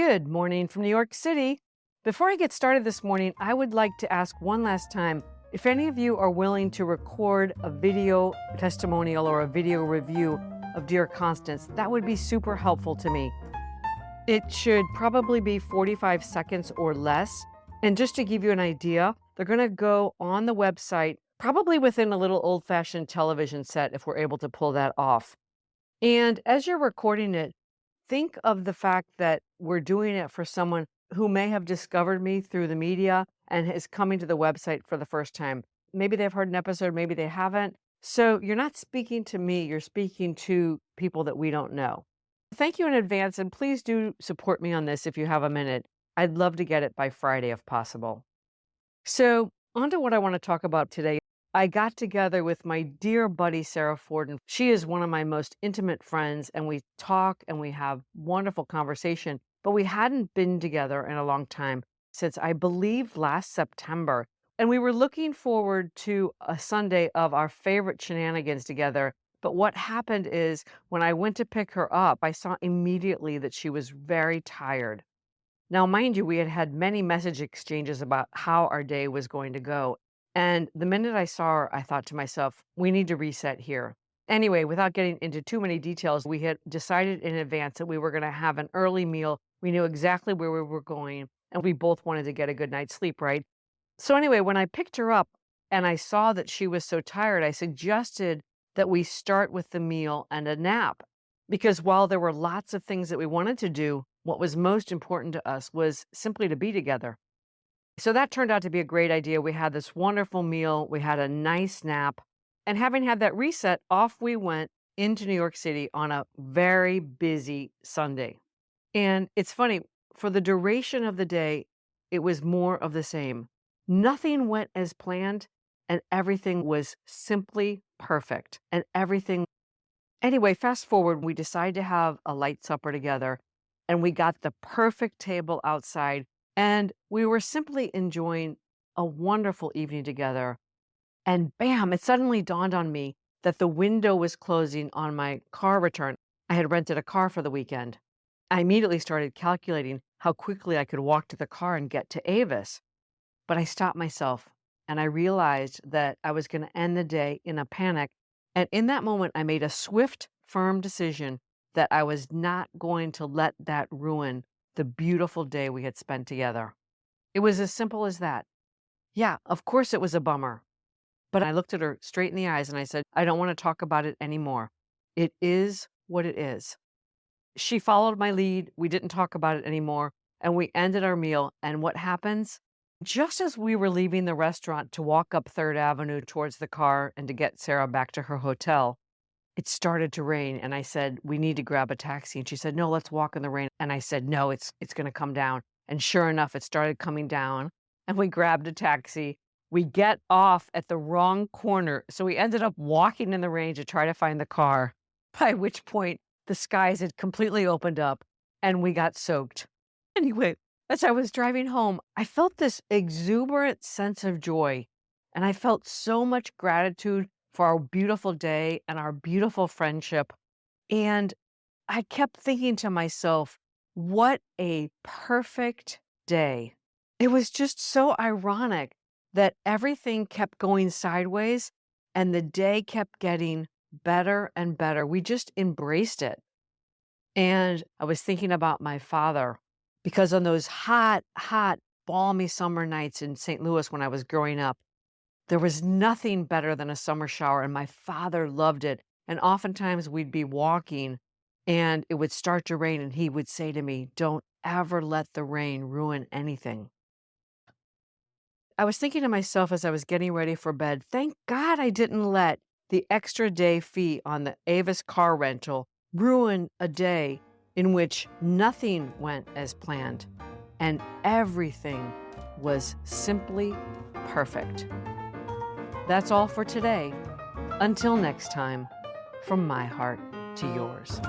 Good morning from New York City. Before I get started this morning, I would like to ask one last time if any of you are willing to record a video testimonial or a video review of Dear Constance. That would be super helpful to me. It should probably be 45 seconds or less. And just to give you an idea, they're going to go on the website, probably within a little old-fashioned television set if we're able to pull that off. And as you're recording it, think of the fact that we're doing it for someone who may have discovered me through the media and is coming to the website for the first time. Maybe they've heard an episode, maybe they haven't. So you're not speaking to me, you're speaking to people that we don't know. Thank you in advance, and please do support me on this if you have a minute. I'd love to get it by Friday if possible. So, on to what I want to talk about today. I got together with my dear buddy, Sarah Forden. She is one of my most intimate friends, and we talk and we have wonderful conversation, but we hadn't been together in a long time, since I believe last September. And we were looking forward to a Sunday of our favorite shenanigans together. But what happened is when I went to pick her up, I saw immediately that she was very tired. Now, mind you, we had had many message exchanges about how our day was going to go. And the minute I saw her, I thought to myself, we need to reset here. Anyway, without getting into too many details, we had decided in advance that we were going to have an early meal. We knew exactly where we were going, and we both wanted to get a good night's sleep, right? So anyway, when I picked her up and I saw that she was so tired, I suggested that we start with the meal and a nap. Because while there were lots of things that we wanted to do, what was most important to us was simply to be together. So that turned out to be a great idea. We had this wonderful meal, we had a nice nap, and having had that reset, off we went into New York City on a very busy Sunday. And it's funny, for the duration of the day, it was more of the same. Nothing went as planned, and everything was simply perfect. Anyway, fast forward, we decided to have a light supper together, and we got the perfect table outside, and we were simply enjoying a wonderful evening together. And bam, it suddenly dawned on me that the window was closing on my car return. I had rented a car for the weekend. I immediately started calculating how quickly I could walk to the car and get to Avis. But I stopped myself, and I realized that I was going to end the day in a panic. And in that moment, I made a swift, firm decision that I was not going to let that ruin the beautiful day we had spent together. It was as simple as that. Yeah, of course it was a bummer. But I looked at her straight in the eyes and I said, I don't want to talk about it anymore. It is what it is. She followed my lead. We didn't talk about it anymore. And we ended our meal. And what happens? Just as we were leaving the restaurant to walk up 3rd Avenue towards the car and to get Sarah back to her hotel, it started to rain. And I said, we need to grab a taxi. And she said, no, let's walk in the rain. And I said, no, it's going to come down. And sure enough, it started coming down. And we grabbed a taxi. We get off at the wrong corner. So we ended up walking in the rain to try to find the car, by which point the skies had completely opened up and we got soaked. Anyway, as I was driving home, I felt this exuberant sense of joy, and I felt so much gratitude for our beautiful day and our beautiful friendship. And I kept thinking to myself, what a perfect day. It was just so ironic that everything kept going sideways and the day kept getting better and better. We just embraced it. And I was thinking about my father, because on those hot, balmy summer nights in St. Louis when I was growing up, there was nothing better than a summer shower, and my father loved it. And oftentimes we'd be walking and it would start to rain, and he would say to me, don't ever let the rain ruin anything. I was thinking to myself as I was getting ready for bed, thank God I didn't let the extra day fee on the Avis car rental ruin a day in which nothing went as planned and everything was simply perfect. That's all for today. Until next time, from my heart to yours.